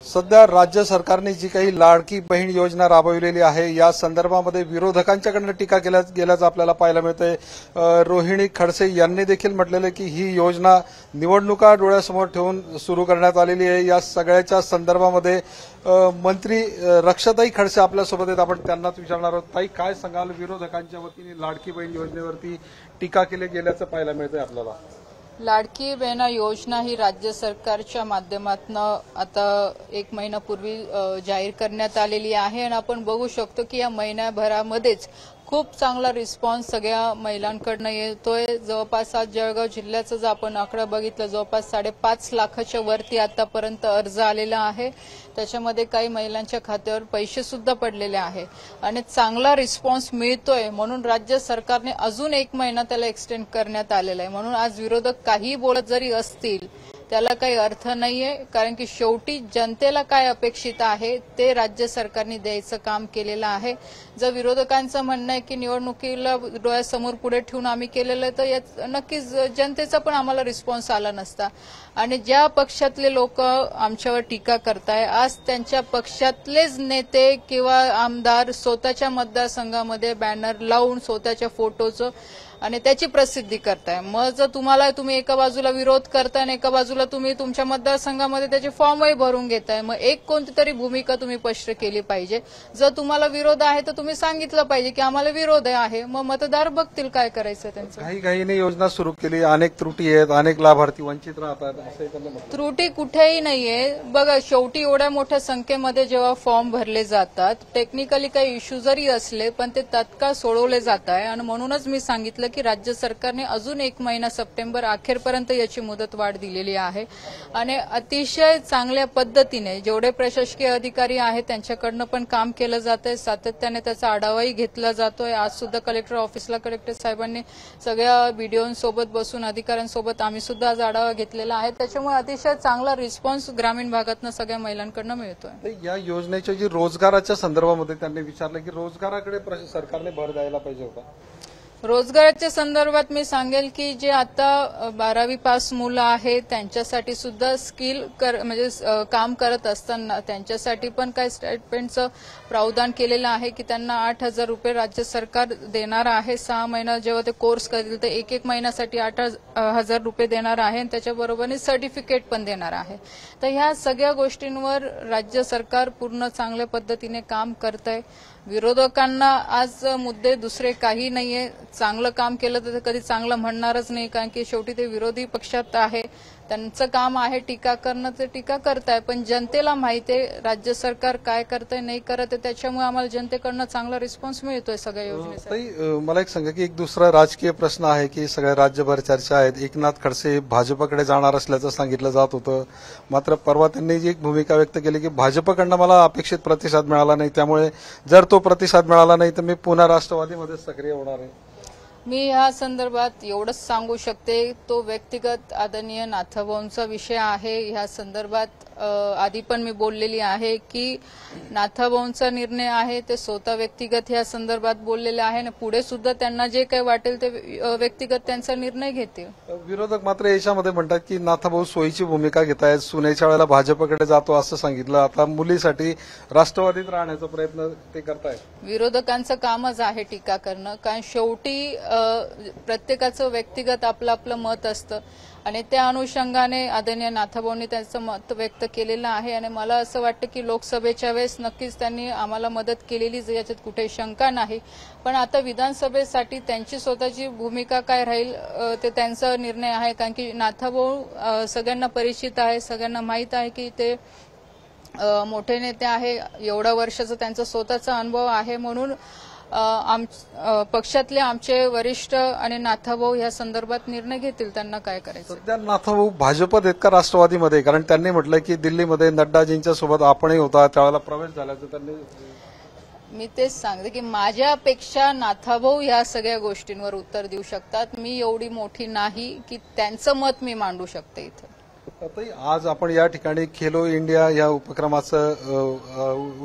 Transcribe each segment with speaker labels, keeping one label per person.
Speaker 1: सध्या राज्य सरकारने जी काही लाडकी बहीण योजना राबविलेली आहे या संदर्भामध्ये विरोधकांच्याकडून टीका गेल्याचं आपल्याला पाहायला मिळतंय। रोहिणी खडसे यांनी देखील म्हटलेलं की ही योजना निवडणुका डोळ्यासमोर ठेवून सुरू करण्यात आलेली आहे। या सगळ्याच्या संदर्भामध्ये मंत्री रक्षाताई खडसे आपल्यासोबत आहेत, आपण त्यांनाच विचारणार आहोत। ताई, काय सांगाल? विरोधकांच्या वतीने लाडकी बहीण योजनेवरती टीका केली गेल्याचं पाहायला मिळतंय आपल्याला।
Speaker 2: लाडकी बहीण योजना ही राज्य सरकारच्या माध्यमातून आता 1 महिन्यापूर्वी जाहीर करण्यात आलेली आहे आणि आपण बघू शकतो की या महिन्याभरामध्येच खूप चांगला रिस्पॉन्स सगळ्या महिलांकडून येतोय। जवळपास आज जळगाव जिल्ह्याचा जर आपण आकडा बघितला जवळपास 5.5 लाखाच्या वरती आतापर्यंत अर्ज आलेला आहे। त्याच्यामध्ये काही महिलांच्या खात्यावर पैसे सुद्धा पडलेले आहे आणि चांगला रिस्पॉन्स मिळतोय म्हणून राज्य सरकारने अजून 1 महिना त्याला एक्सटेंड करण्यात आलेला आहे। म्हणून आज विरोधक काही बोलत जरी असतील त्याला काही अर्थ नाहीये, कारण की शेवटी जनतेला काय अपेक्षित आहे ते राज्य सरकारने द्यायचं काम केलेलं आहे। जर विरोधकांचं म्हणणं आहे की निवडणुकीला डोळ्यासमोर पुढे ठेवून आम्ही केलेलं तर यात नक्कीच जनतेचा पण आम्हाला रिस्पॉन्स आला नसता आणि ज्या पक्षातले लोक आमच्यावर टीका करताय आज त्यांच्या पक्षातलेच नेते किंवा आमदार स्वतःच्या मतदारसंघामध्ये बॅनर लावून स्वतःच्या फोटोचं आणि त्याची प्रसिद्धी करताय। मग जर तुम्ही एका बाजूला विरोध करताय आणि एका बाजूला तुम्ही तुमच्या मतदारसंघामध्ये त्याचे फॉर्मही भरून घेताय, मग एक कोणती तरी भूमिका तुम्ही स्पष्ट केली पाहिजे। जर तुम्हाला विरोध आहे तर तुम्ही सांगितलं पाहिजे की आम्हाला विरोध आहे, मग मतदार बघतील काय करायचं त्यांचं।
Speaker 1: काही योजना सुरू केली, अनेक त्रुटी आहेत, अनेक लाभार्थी वंचित राहतात,
Speaker 2: त्रुटी कुठेही नाहीये। बघा, शेवटी एवढ्या मोठ्या संख्येमध्ये जेव्हा फॉर्म भरले जातात टेक्निकली काही इश्यू जरी असले पण ते तत्काळ सोडवले जात आहे आणि म्हणूनच मी सांगितलं की राज्य सरकारने अजून 1 महिना सप्टेंबर अखेरपर्यंत याची मुदतवाढ दिलेली आहे आणि अतिशय चांगल्या पद्धतीने जेवढे प्रशासकीय अधिकारी आहेत त्यांच्याकडनं पण काम केलं जातंय। सातत्याने त्याचा आढावाही घेतला जातोय। आज सुद्धा कलेक्टर ऑफिसला कलेक्टर साहेबांनी सगळ्या बीडीओंसोबत बसून अधिकाऱ्यांसोबत आम्ही सुद्धा आज आढावा घेतलेला आहे। त्याच्यामुळे अतिशय चांगला रिस्पॉन्स ग्रामीण भागातनं सगळ्या महिलांकडनं मिळतोय।
Speaker 1: या योजनेच्या जी रोजगाराच्या संदर्भामध्ये त्यांनी विचारलं की रोजगाराकडे सरकारने भर द्यायला पाहिजे होता।
Speaker 2: रोजगाराच्या संदर्भात मी सांगेल की जे आता 12वी पास मुलं आहेत त्यांच्यासाठी सुद्धा स्किल म्हणजे काम करत असताना त्यांच्यासाठी पण काही स्टायपेंडचं प्रावधान केलेलं आहे की त्यांना 8,000 रुपये राज्य सरकार देणार आहे। 6 महिना जेव्हा ते कोर्स करतील तर 1 महिन्यासाठी 8,000 रुपये देणार आहे आणि त्याच्याबरोबरने सर्टिफिकेट पण देणार आहे। तर ह्या सगळ्या गोष्टींवर राज्य सरकार पूर्ण चांगल्या पद्धतीने काम करतंय। विरोधकांना आज मुद्दे दुसरे काही नाहीये। चांगलं काम केलं तर कधी चांगलं म्हणणारच नाही, कारण की शेवटी ते विरोधी पक्षात आहे, त्यांचं काम आहे टीका करणं, ते टीका करताय। पण जनतेला माहिती आहे राज्य सरकार काय करतंय नाही करत आहे, त्याच्यामुळे आम्हाला जनतेकडनं चांगला रिस्पॉन्स मिळतोय सगळ्या योजनेसाठी।
Speaker 1: मला एक सांगा की एक दुसरा राजकीय प्रश्न आहे की सगळ्या राज्यभर चर्चा आहेत। एकनाथ खडसे भाजपकडे जाणार असल्याचं सांगितलं जात होतं, मात्र परवा त्यांनी जी एक भूमिका व्यक्त केली की भाजपकडनं मला अपेक्षित प्रतिसाद मिळाला नाही, त्यामुळे जर तो प्रतिसाद मिळाला नाही तर मी पुन्हा राष्ट्रवादीमध्ये सक्रिय होणार आहे।
Speaker 2: मी या संदर्भात एवढंच सांगू शकते, तो व्यक्तिगत आदरणीय नाथाभाऊंचा विषय आहे। ह्या संदर्भात आधी पण मी बोललेली आहे की नाथाभाऊंचा निर्णय आहे, ते स्वतः व्यक्तिगत ह्या संदर्भात बोललेले आहे आणि पुढे सुद्धा त्यांना जे काही वाटेल ते व्यक्तिगत त्यांचा निर्णय घेतील।
Speaker 1: विरोधक मात्र याच्यामध्ये म्हणतात की नाथाभाऊ सोयीची भूमिका घेत आहेत, सुनेच्या वेळेला भाजपकडे जातो असं सांगितलं, आता मुलीसाठी राष्ट्रवादीत राहण्याचा प्रयत्न ते करतायत।
Speaker 2: विरोधकांचं कामच आहे टीका करणं, कारण शेवटी प्रत्येकाचं व्यक्तिगत आपलं मत असतं आणि त्या अनुषंगाने आदरणीय नाथाभाऊंनी त्यांचं मत व्यक्त केलेलं आहे आणि मला असं वाटतं की लोकसभेच्या वेळेस नक्कीच त्यांनी आम्हाला मदत केलेलीच, याच्यात कुठे शंका नाही। पण आता विधानसभेसाठी त्यांची स्वतःची भूमिका काय राहील ते त्यांचा निर्णय आहे, कारण की नाथाभाऊ सगळ्यांना परिचित आहे, सगळ्यांना माहीत आहे की ते मोठे नेते आहे, एवढ्या वर्षाचा त्यांचा स्वतःचा अनुभव आहे। म्हणून पक्षातले आमचे वरिष्ठ आणि नाथाभाऊ या संदर्भात निर्णय घेतील त्यांना काय करायचं।
Speaker 1: सध्या नाथाभाऊ भाजपत आहेत का राष्ट्रवादीमध्ये? कारण त्यांनी म्हटलं की दिल्लीमध्ये नड्डाजींच्या सोबत आपणही होता, त्यावेळेला प्रवेश झाल्याचं त्यांनी।
Speaker 2: मी तेच सांगते की माझ्यापेक्षा नाथाभाऊ या सगळ्या गोष्टींवर उत्तर देऊ शकतात। मी एवढी मोठी नाही की त्यांचं मत मी मांडू शकते इथं।
Speaker 1: आज आपण या ठिकाणी खेलो इंडिया या उपक्रमाचा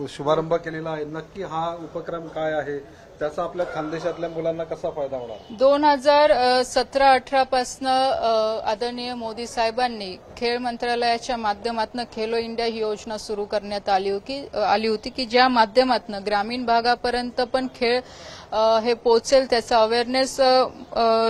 Speaker 1: शुभारंभ केलेला आहे, नक्की हा उपक्रम काय आहे त्याचा आपल्या खानदेशातल्या मुलांना कसा फायदा होणार?
Speaker 2: 2017-18 पासून आदरणीय मोदी साहेबांनी खेळ मंत्रालयाच्या माध्यमातून खेलो इंडिया ही योजना सुरू करण्यात आली होती की ज्या माध्यमातून ग्रामीण भागापर्यंत पण खेळ हे पोहोचेल, त्याचा अवेअरनेस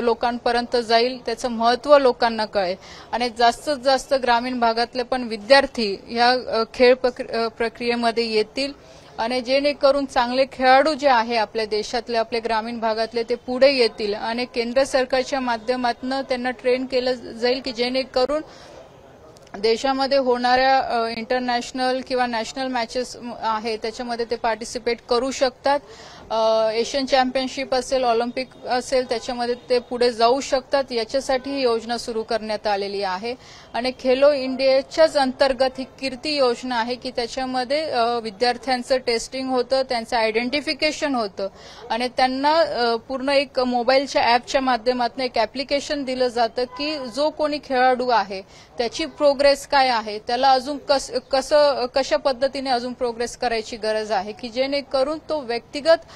Speaker 2: लोकांपर्यंत जाईल, त्याचं महत्त्व लोकांना कळेल आणि जास्तीत जास्त ग्रामीण भागातले पण विद्यार्थी या खेळ प्रक्रियेमध्ये येतील आणि जेणेकरून चांगले खेळाडू जे आहे आपल्या देशातले, आपल्या ग्रामीण भागातले, ते पुढे येतील आणि केंद्र सरकारच्या माध्यमातून त्यांना ट्रेन केलं जाईल की जेणेकरून देशामध्ये होणाऱ्या इंटरनॅशनल किंवा नॅशनल मॅचेस आहे त्याच्यामध्ये ते पार्टिसिपेट करू शकतात. एशियन चॅम्पियनशिप असेल, ऑलिम्पिक असेल, त्याच्यामध्ये ते पुढे जाऊ शकतात. याच्यासाठी ही योजना सुरू करण्यात आलेली आहे आणि खेलो इंडियाच्याच अंतर्गत ही कीर्ती योजना आहे की त्याच्यामध्ये विद्यार्थ्यांचं टेस्टिंग होतं, त्यांचं आयडेंटिफिकेशन होतं आणि त्यांना पूर्ण एक मोबाईलच्या ॲपच्या माध्यमातून एक ॲप्लिकेशन दिलं जातं की जो कोणी खेळाडू आहे त्याची प्रोग्रेस काय आहे, त्याला अजून कशा पद्धतीने अजून प्रोग्रेस करायची गरज आहे की जेणेकरून तो व्यक्तिगत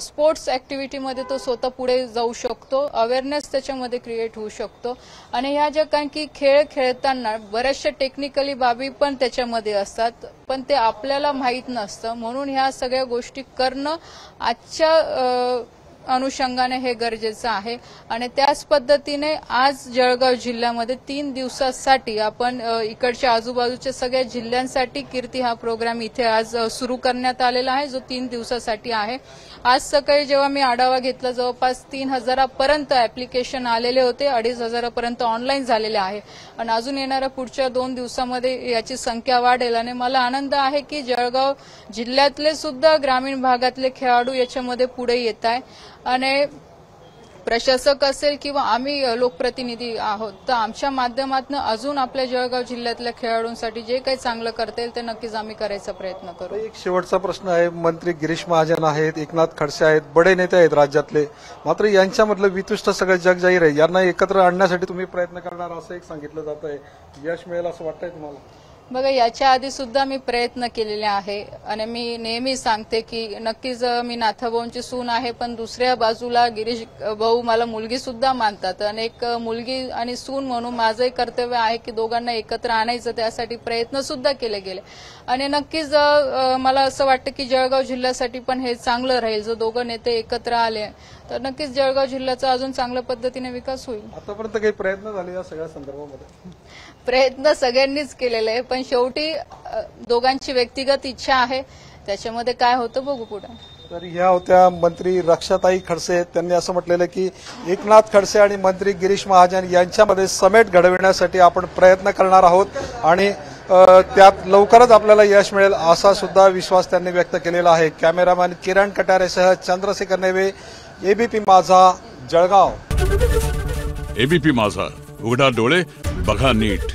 Speaker 2: स्पोर्ट्स ऍक्टिव्हिटीमध्ये तो स्वतः पुढे जाऊ शकतो, अवेअरनेस त्याच्यामध्ये क्रिएट होऊ शकतो. आणि ह्या ज्या कारण की खेळ खेळताना बऱ्याचशा टेक्निकली बाबी पण त्याच्यामध्ये असतात, पण ते आपल्याला माहीत नसतं. म्हणून ह्या सगळ्या गोष्टी करणं आजच्या अनुषंगाने हे गरजेचं आहे आणि त्याच पद्धतीने आज जळगाव जिल्ह्यामध्ये 3 दिवसांसाठी आपण इकडच्या आजूबाजूच्या सगळ्या जिल्ह्यांसाठी कीर्ती हा प्रोग्राम इथे आज सुरू करण्यात आलेला आहे, जो 3 दिवसासाठी आहे. आज सकाळी जेव्हा मी आढावा घेतला जवळपास 3,000पर्यंत ऍप्लिकेशन आलेले होते, 2,500पर्यंत ऑनलाईन झालेले आहे आणि अजून येणाऱ्या पुढच्या 2 दिवसामध्ये याची संख्या वाढेल आणि मला आनंद आहे की जळगाव जिल्ह्यातले सुद्धा ग्रामीण भागातले खेळाडू याच्यामध्ये पुढे येत आहे आणि प्रशासक असेल किंवा आम्ही लोकप्रतिनिधी आहोत तर आमच्या माध्यमातून अजून आपल्या जळगाव जिल्ह्यातल्या खेळाडूंसाठी जे काही चांगलं करता येईल ते नक्कीच आम्ही करायचा प्रयत्न करू.
Speaker 1: एक शेवटचा प्रश्न आहे. मंत्री गिरीश महाजन आहेत, एकनाथ खडसे आहेत, बडे नेते आहेत राज्यातले, मात्र यांच्यामधलं वितुष्ट सगळं जग जाहीर आहे. यांना एकत्र आणण्यासाठी तुम्ही प्रयत्न करणार असं एक सांगितलं जात आहे. यश मिळेल असं वाटतंय तुम्हाला?
Speaker 2: बघा, याच्या आधी सुद्धा मी प्रयत्न केलेले आहे आणि मी नेहमी सांगते की नक्कीच मी नाथाभाऊंची सून आहे, पण दुसऱ्या बाजूला गिरीश भाऊ मला मुलगी सुद्धा मानतात आणि एक मुलगी आणि सून म्हणून माझंही कर्तव्य आहे की दोघांना एकत्र आणायचं. त्यासाठी प्रयत्न सुद्धा केले गेले आणि नक्कीच मला असं वाटतं की जळगाव जिल्ह्यासाठी पण हे चांगलं राहील. जर दोघं नेते एकत्र आले तर नक्कीच जळगाव जिल्ह्याचा अजून चांगल्या पद्धतीने विकास होईल.
Speaker 1: आतापर्यंत काही प्रयत्न झाले या सगळ्या संदर्भामध्ये?
Speaker 2: प्रयत्न सगळ्यांनीच केलेले आहे, पण शेवटी दोघांची व्यक्तिगत इच्छा आहे, त्याच्यामध्ये काय होतं बघू पुढे.
Speaker 1: तर ह्या होत्या मंत्री रक्षाताई खडसे. त्यांनी असं म्हटलेलं की एकनाथ खडसे आणि मंत्री गिरीश महाजन यांच्यामध्ये समेट घडविण्यासाठी आपण प्रयत्न करणार आहोत आणि त्यात लवकरच आपल्याला यश मिळेल असा सुद्धा विश्वास त्यांनी व्यक्त केलेला आहे. कॅमेरामॅन किरण कटारेसह चंद्रशेखर नेवे, एबीपी माझा, जळगाव.
Speaker 3: एबीपी माझा, उघडा डोळे बघा नीट.